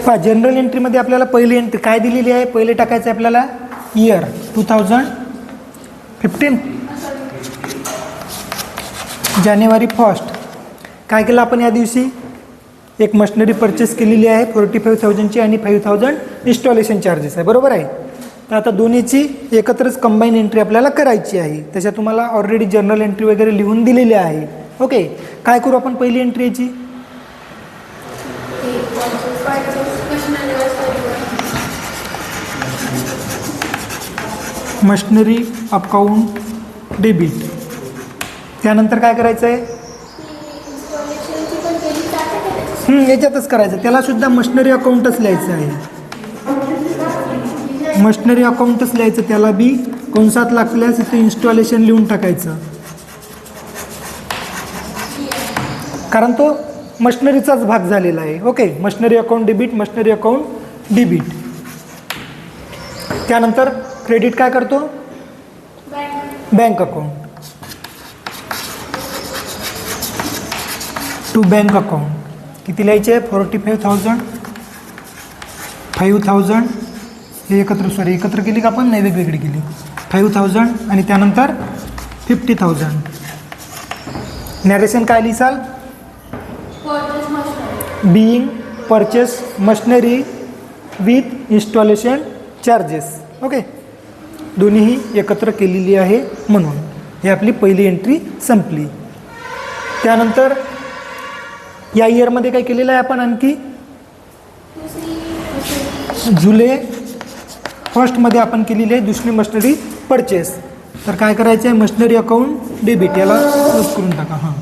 पहा जनरल एंट्रीमध्ये आपल्याला पहिली एंट्री काय दिलेली आहे, पहिले टाकायचं आहे आपल्याला इयर 2015, जानेवारी 1. काय केलं आपण या दिवशी, एक मशिनरी परचेस केलेली आहे 45,000ची आणि 5,000 इन्स्टॉलेशन चार्जेस आहे, बरोबर आहे. तर आता दोन्हीची एकत्रच कंबाईन एंट्री आपल्याला करायची आहे. त्याच्यात तुम्हाला ऑलरेडी जर्नल एंट्री वगैरे लिहून दिलेली आहे. ओके, काय करू आपण पहिली एंट्री याची, मशिनरी अकाउंट डेबिट. त्यानंतर काय करायचं आहे, याच्यातच करायचं, त्याला सुद्धा मशिनरी अकाउंटच लिहायचं आहे. मशिनरी अकाउंटच लिहायचं, त्याला बी कंसात लागल्यास इथे इन्स्टॉलेशन लिहून टाकायचं, कारण तो मशिनरीचाच भाग झालेला आहे. Okay, machinery account debit, machinery account debit. त्यानंतर क्रेडिट काय करतो, bank account, to bank account. किती लिहायचे, 45,000, 5,000 हे एकत्र केली का आपण, नाही वेगवेगळी केली, 5,000 आणि त्यानंतर 50,000. नॅरेशन काय लिहिसाल, being purchase machinery with installation charges. Okay, दोन्हीही एकत्र केलेली आहे म्हणून ही आपली पहिली एंट्री संपली. त्यानंतर या इयरमध्ये काय केलेलं आहे आपण, आणखी जुलै 1 आपण केलेली आहे दुसरी मशिनरी परचेस. तर काय करायचं आहे, मशिनरी अकाउंट डेबिट याला क्लोज करून टाका. हां,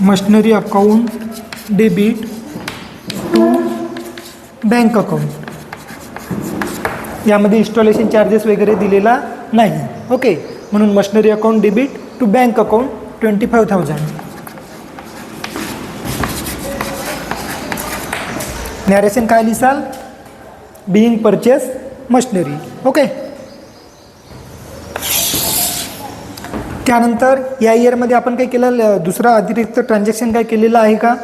machinery account debit to bank account. यामध्ये इन्स्टॉलेशन चार्जेस वगैरे दिलेला नाही. ओके, म्हणून machinery account debit to bank account 25,000. Narration काय लिहिसाल, बिईंग परचेस मशिनरी. ओके, त्यानंतर या इयरमध्ये आपण काय केलं, दुसरा अतिरिक्त ट्रान्झॅक्शन काय केलेलं आहे का,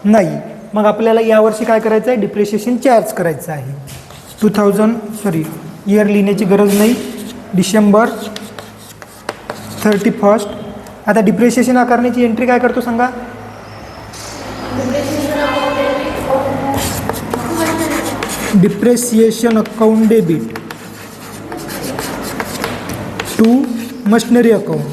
नाही. मग आपल्याला यावर्षी काय करायचं आहे, डिप्रिशिएशन चार्ज करायचं आहे. 2000 इयर लिहिण्याची गरज नाही, डिसेंबर 31. आता डिप्रिशिएशन आकारण्याची एंट्री काय करतो सांगा, depreciation account debit to machinery account.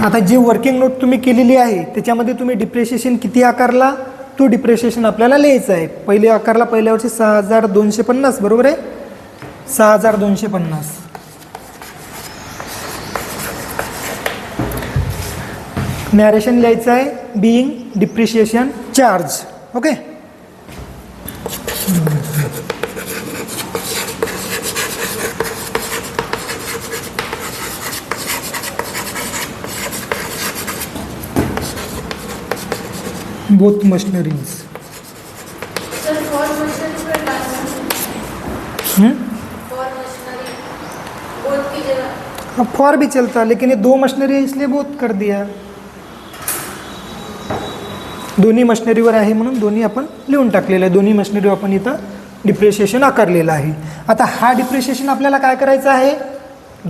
आता जे वर्किंग नोट तुम्ही केलेली आहे त्याच्यामध्ये तुम्ही डिप्रिशिएशन किती आकारला, तो डिप्रिशिएशन आपल्याला लिहायचा आहे. पहिले आकारला पहिल्या वर्षी 6,250, बरोबर आहे, 6,250. नॅरेशन लिहायचं आहे, being depreciation charge. Okay, both machineries. For भी चलता, लेकिन ये 2 मशीनरी है इसलिए बोथ कर दिया. दोन्ही मशिनरीवर आहे म्हणून दोन्ही आपण लिहून टाकलेलं आहे. दोन्ही मशिनरीवर आपण इथं डिप्रिशिएशन आकारलेलं आहे. आता हा डिप्रिशिएशन आपल्याला काय करायचं आहे,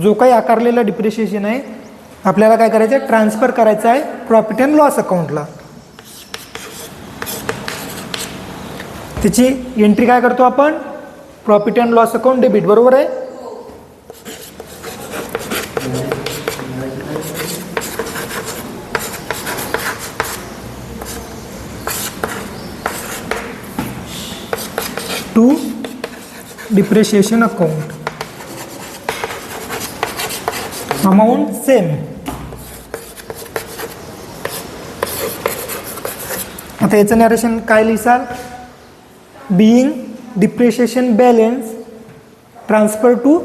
जो काही आकारलेला डिप्रिशिएशन आहे आपल्याला काय करायचं आहे, ट्रान्सफर करायचं आहे प्रॉफिट अँड लॉस अकाउंटला. त्याची एंट्री काय करतो आपण, profit and loss account debit, बरोबर आहे. To depreciation account, amount same. आता याचं नॅरेशन काय लिहिसाल, being depreciation balance transfer to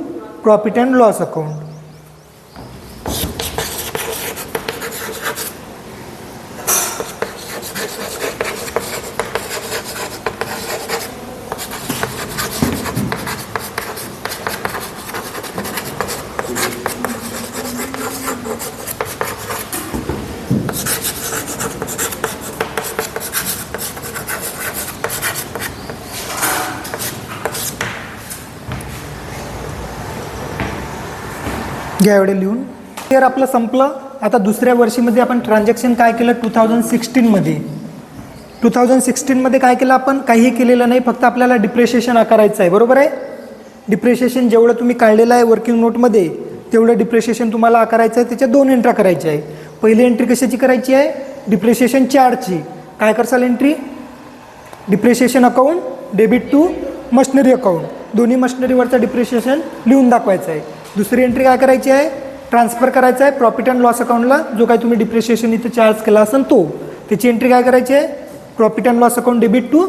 profit and loss account. घ्या एवढे लिहून. तर आपलं संपलं. आता दुसऱ्या वर्षीमध्ये आपण ट्रान्झॅक्शन काय केलं 2016मध्ये. 2016मध्ये काय केलं आपण, काहीही केलेलं नाही, फक्त आपल्याला डिप्रिशिएशन आकारायचं आहे. बरोबर आहे. डिप्रिशिएशन जेवढं तुम्ही काढलेलं आहे वर्किंग नोटमध्ये तेवढं डिप्रिशिएशन तुम्हाला आकारायचं आहे. त्याच्या 2 एंट्र्या करायच्या आहे. पहिली एंट्री कशाची करायची आहे, डिप्रिशिएशन चार्जची. काय करसाल entry, depreciation account debit to machinery account, दोन्ही मशिनरीवरचं डिप्रिशिएशन लिहून दाखवायचं आहे. दुसरी एंट्री काय करायची आहे, ट्रान्सफर करायचं आहे प्रॉफिट अँड लॉस अकाउंटला. जो काही तुम्ही डिप्रिशिएशन इथं चार्ज केला असेल तो, त्याची एंट्री काय करायची आहे, profit and loss account debit to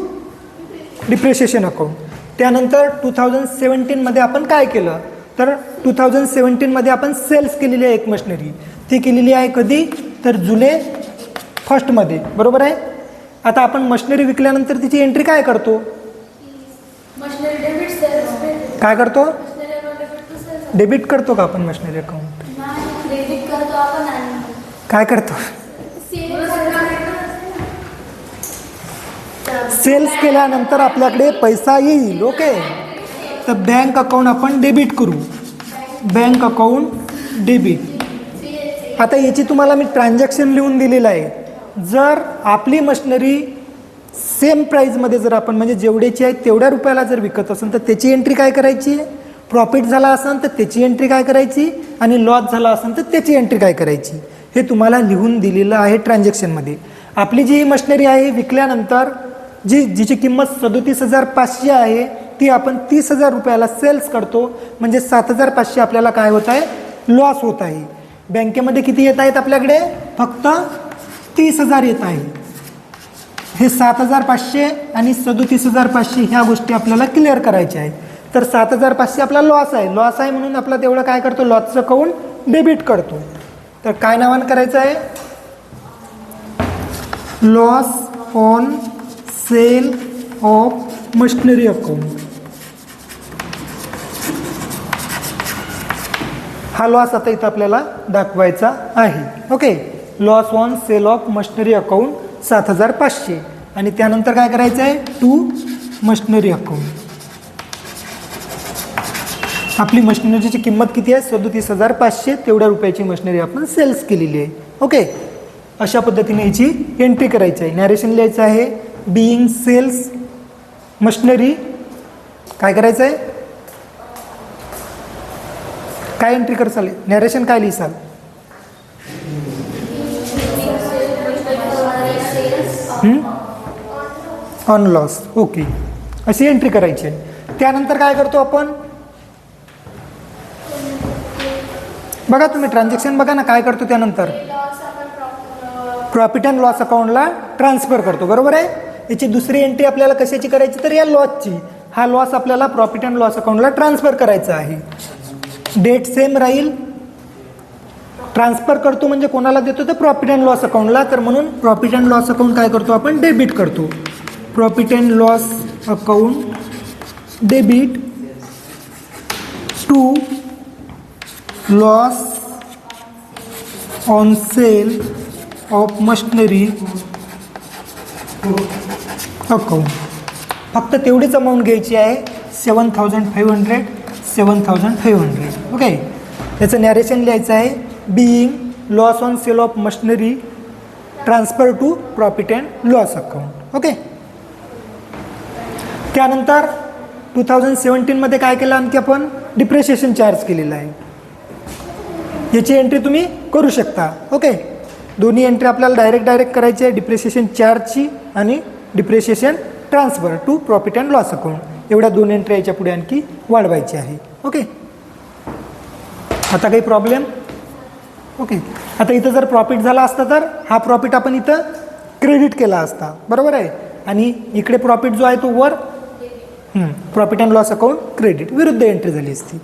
depreciation account. त्यानंतर 2017मध्ये आपण काय केलं, तर 2017मध्ये आपण सेल्स केलेली आहे एक मशिनरी. ती केलेली आहे कधी, तर जुलै 1st. बरोबर आहे. आता आपण मशिनरी विकल्यानंतर तिची एंट्री काय करतो, काय करतो, डेबिट करतो का आपण मशिनरी अकाउंट, काय करतो, सेल्स केल्यानंतर आपल्याकडे पैसा येईल. ओके, तर बँक अकाउंट आपण डेबिट करू, बँक अकाउंट डेबिट. आता याची तुम्हाला मी ट्रान्झॅक्शन लिहून दिलेलं आहे. जर आपली मशिनरी सेम प्राईजमध्ये जर आपण म्हणजे जेवढ्याची आहे तेवढ्या रुपयाला जर विकत असेल तर त्याची एंट्री काय करायची, प्रॉफिट झाला असेल तर त्याची एंट्री काय करायची, आणि लॉस झाला असेल तर त्याची एंट्री काय करायची, हे तुम्हाला लिहून दिलेलं आहे ट्रान्झॅक्शनमध्ये. आपली जी मशिनरी आहे विकल्यानंतर जिची किंमत 37,500 आहे ती आपण 30,000 रुपयाला सेल्स करतो. म्हणजे 7,500 आपल्याला काय होत आहे, लॉस होत आहे. बँकेमध्ये किती येत आहेत आपल्याकडे, फक्त 30,000 येत आहे. हे 7,500 आणि 37,500 ह्या गोष्टी आपल्याला क्लिअर करायच्या आहेत. तर 7,500 आपला लॉस आहे, लॉस आहे म्हणून आपला तेवढं काय करतो, लॉसचं अकाउंट डेबिट करतो. तर काय नावानं करायचं आहे, loss on sale of machinery account. हा लॉस आता इथं आपल्याला दाखवायचा आहे. Okay, loss on sale of machinery account 7,500. आणि त्यानंतर काय करायचं आहे, टू मशिनरी अकाउंट. आपली मशिनरीची किंमत किती आहे, 37,500. तेवढ्या रुपयाची मशिनरी आपण सेल्स केलेली आहे. ओके, अशा पद्धतीने याची एंट्री करायची आहे. नॅरेशन लिहायचं आहे, बिईंग सेल्स मशिनरी. काय करायचं आहे, काय एंट्री करसाल, नॅरेशन काय लिहिसाल, ऑन लॉस. ओके, अशी एंट्री करायची आहे. त्यानंतर काय करतो आपण, बघा तुम्ही ट्रान्झॅक्शन बघा ना, काय करतो त्यानंतर प्रॉफिट अँड लॉस अकाउंटला ट्रान्सफर करतो. बरोबर आहे. याची दुसरी एंट्री आपल्याला कशाची करायची, तर या लॉसची. हा लॉस आपल्याला प्रॉफिट अँड लॉस अकाउंटला ट्रान्सफर करायचा आहे. डेट सेम राहील, ट्रान्सफर करतो म्हणजे कोणाला देतो, तर प्रॉफिट अँड लॉस अकाउंटला. तर म्हणून प्रॉफिट अँड लॉस अकाउंट काय करतो आपण, डेबिट करतो. Profit and loss account debit to loss on sale of machinery account. फक्त तेवढीच अमाऊंट घ्यायची आहे, 7,500. 7,500. ओके, याचं नॅरेशन लिहायचं आहे, being loss on sale of machinery transfer to profit and loss account. Okay, त्यानंतर 2017मध्ये काय केलं, आणखी आपण डिप्रिशिएशन चार्ज केलेलं आहे. याची एंट्री तुम्ही करू शकता. ओके, दोन्ही एंट्री आपल्याला डायरेक्ट करायची आहे, डिप्रिशिएशन चार्जची आणि depreciation transfer to profit and loss account. एवढ्या 2 एंट्री याच्या पुढे आणखी वाढवायची आहे. ओके, आता काही प्रॉब्लेम. ओके, आता इथं जर प्रॉफिट झाला असता तर हा प्रॉफिट आपण इथं क्रेडिट केला असता. बरोबर आहे. आणि इकडे प्रॉफिट जो आहे तो वर profit and loss account credit, विरुद्ध एंट्री झाली असती.